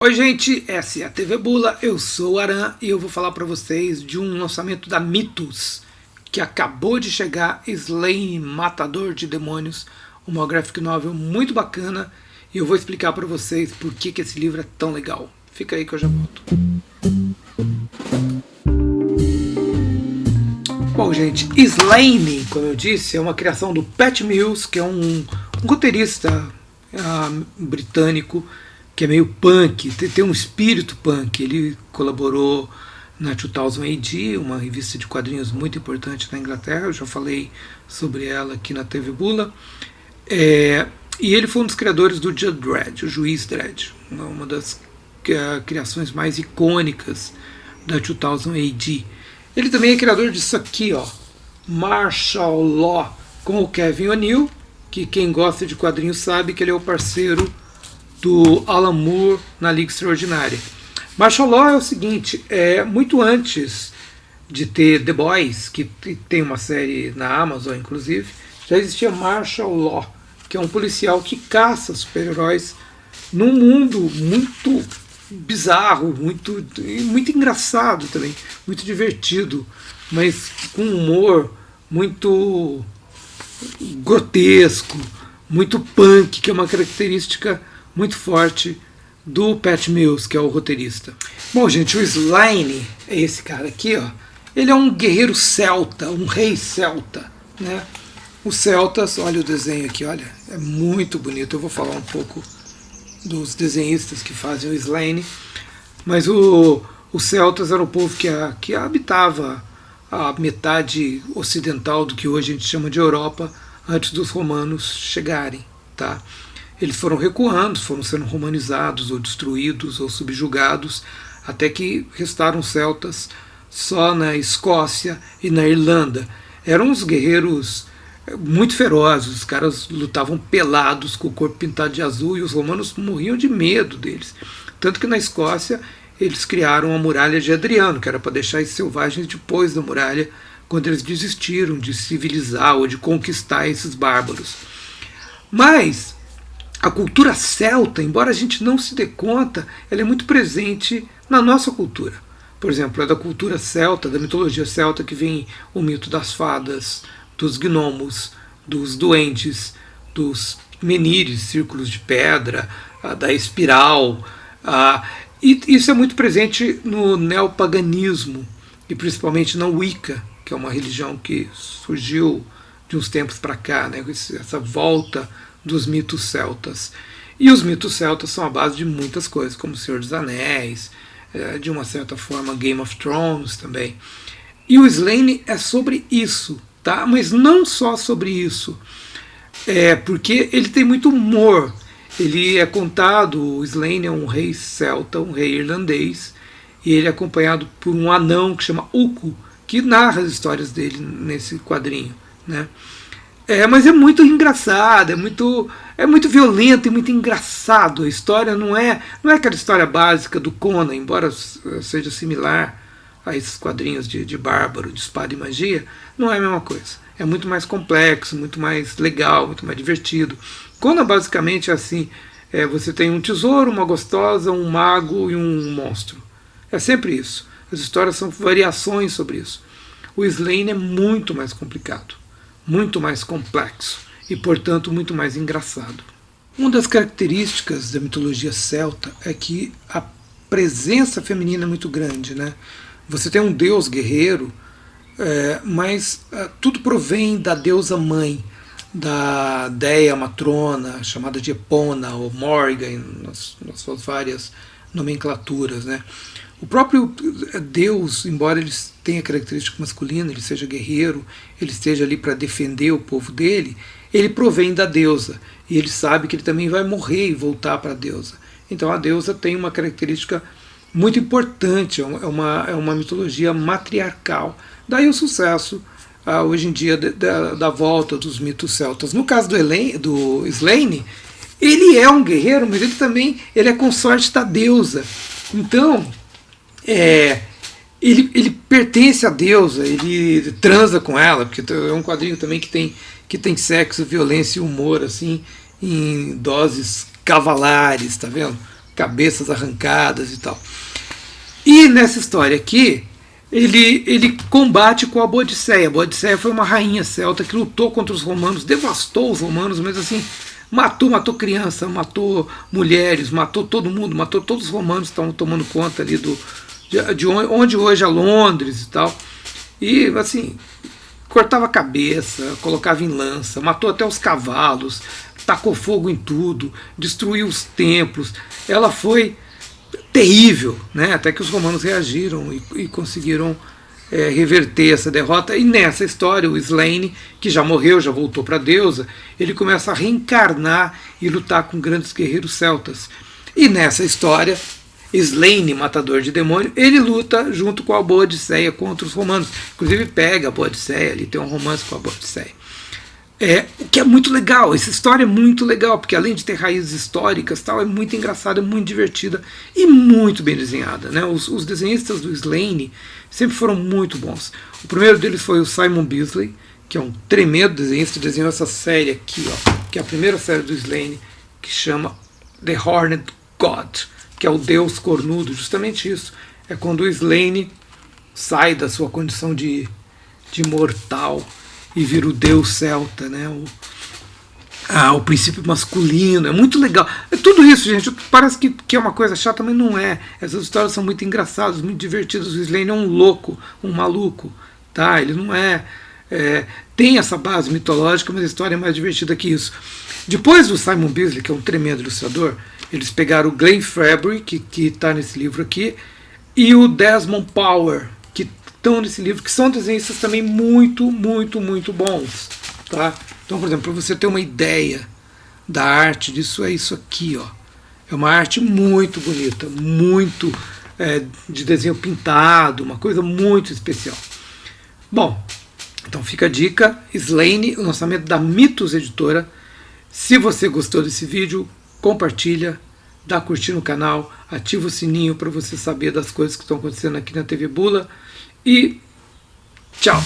Oi gente, essa é a TV Bula, eu sou o Aran e eu vou falar para vocês de um lançamento da Mythos que acabou de chegar, Sláine Matador de Demônios, uma graphic novel muito bacana, e eu vou explicar para vocês por que esse livro é tão legal. Fica aí que eu já volto. Bom gente, Sláine, como eu disse, é uma criação do Pat Mills, que é um roteirista britânico, que é meio punk, tem um espírito punk. Ele colaborou na 2000 AD, uma revista de quadrinhos muito importante na Inglaterra, eu já falei sobre ela aqui na TV Bula. E ele foi um dos criadores do Judge Dredd, o Juiz Dredd, uma das criações mais icônicas da 2000 AD. Ele também é criador disso aqui, ó, Martial Law, com o Kevin O'Neill, que quem gosta de quadrinhos sabe que ele é o parceiro do Alan Moore na Liga Extraordinária. Martial Law é o seguinte, muito antes de ter The Boys, que tem uma série na Amazon inclusive, já existia Martial Law, que é um policial que caça super-heróis num mundo muito bizarro, muito engraçado também, muito divertido, mas com humor muito grotesco, muito punk, que é uma característica muito forte do Pat Mills, que é o roteirista. Bom, gente, o Sláine é esse cara aqui, ó. Ele é um guerreiro celta, um rei celta, né? Os celtas, olha o desenho aqui, olha, é muito bonito. Eu vou falar um pouco dos desenhistas que fazem o Sláine, mas os celtas eram o povo que habitava a metade ocidental do que hoje a gente chama de Europa, antes dos romanos chegarem, tá? Eles foram recuando, foram sendo romanizados, ou destruídos, ou subjugados, até que restaram celtas só na Escócia e na Irlanda. Eram uns guerreiros muito ferozes, os caras lutavam pelados, com o corpo pintado de azul, e os romanos morriam de medo deles. Tanto que na Escócia eles criaram a muralha de Adriano, que era para deixar os selvagens depois da muralha, quando eles desistiram de civilizar ou de conquistar esses bárbaros. Mas a cultura celta, embora a gente não se dê conta, ela é muito presente na nossa cultura. Por exemplo, é da cultura celta, da mitologia celta, que vem o mito das fadas, dos gnomos, dos duendes, dos menires, círculos de pedra, da espiral. E isso é muito presente no neopaganismo, e principalmente na Wicca, que é uma religião que surgiu de uns tempos para cá, né, essa volta dos mitos celtas. E os mitos celtas são a base de muitas coisas, como o Senhor dos Anéis, de uma certa forma Game of Thrones também. E o Sláine é sobre isso, tá? Mas não só sobre isso, porque ele tem muito humor. Ele é contado, o Sláine é um rei celta, um rei irlandês, e ele é acompanhado por um anão que chama Uku, que narra as histórias dele nesse quadrinho, né? Mas é muito engraçado, é muito violento e muito engraçado. A história não é aquela história básica do Conan, embora seja similar a esses quadrinhos de bárbaro, de espada e magia, não é a mesma coisa. É muito mais complexo, muito mais legal, muito mais divertido. Conan basicamente é assim, você tem um tesouro, uma gostosa, um mago e um monstro. É sempre isso. As histórias são variações sobre isso. O Sláine é muito mais complicado, muito mais complexo e, portanto, muito mais engraçado. Uma das características da mitologia celta é que a presença feminina é muito grande, né? Você tem um deus guerreiro, mas tudo provém da deusa mãe, da deia matrona, chamada de Epona ou Morrigan, nas suas várias nomenclaturas, né? O próprio Deus, embora ele tenha característica masculina, ele seja guerreiro, ele esteja ali para defender o povo dele, ele provém da deusa, e ele sabe que ele também vai morrer e voltar para a deusa. Então a deusa tem uma característica muito importante, é uma mitologia matriarcal. Daí o sucesso, hoje em dia, da volta dos mitos celtas. No caso do Sláine, ele é um guerreiro, mas ele é consorte da deusa. Então, ele pertence à deusa, ele transa com ela, porque é um quadrinho também que tem sexo, violência e humor assim, em doses cavalares, tá vendo? cabeças arrancadas e tal. E nessa história aqui, ele combate com a Boadicéia. A Boadicéia foi uma rainha celta que lutou contra os romanos, devastou os romanos, mas assim, matou criança, matou mulheres, matou todo mundo, matou todos os romanos que estavam tomando conta ali de onde hoje é Londres e tal. E assim, cortava a cabeça, colocava em lança, matou até os cavalos, tacou fogo em tudo, destruiu os templos. Ela foi terrível, né? Até que os romanos reagiram e conseguiram reverter essa derrota. E nessa história, o Slaine, que já morreu, já voltou para a deusa, ele começa a reencarnar e lutar com grandes guerreiros celtas. E nessa história, Slaine, matador de demônio, ele luta junto com a Boadicéia contra os romanos. Inclusive pega a Boadicéia, ele tem um romance com a Boadicéia. O que é muito legal, essa história é muito legal, porque além de ter raízes históricas, tal, é muito engraçada, é muito divertida e muito bem desenhada, né? Os desenhistas do Slaine sempre foram muito bons. O primeiro deles foi o Simon Bisley, que é um tremendo desenhista, desenhou essa série aqui, ó, que é a primeira série do Slaine, que chama The Horned God, que é o Deus Cornudo, justamente isso. É quando o Slaine sai da sua condição de mortal e vira o deus celta, né? O princípio masculino, é muito legal. É tudo isso, gente, parece que é uma coisa chata, mas não é. Essas histórias são muito engraçadas, muito divertidas. O Slaine é um louco, um maluco, tá? Ele não tem essa base mitológica, mas a história é mais divertida que isso. Depois do Simon Bisley, que é um tremendo ilustrador, eles pegaram o Glenn Fabry, que está nesse livro aqui, e o Desmond Power, que estão nesse livro, que são desenhistas também muito, muito, muito bons, tá? Então, por exemplo, para você ter uma ideia da arte disso, é isso aqui, ó. É uma arte muito bonita, muito de desenho pintado, uma coisa muito especial. Bom, então fica a dica, Slaine, o lançamento da Mitos Editora. Se você gostou desse vídeo, compartilha, dá curtir no canal, ativa o sininho para você saber das coisas que estão acontecendo aqui na TV Bula. E tchau!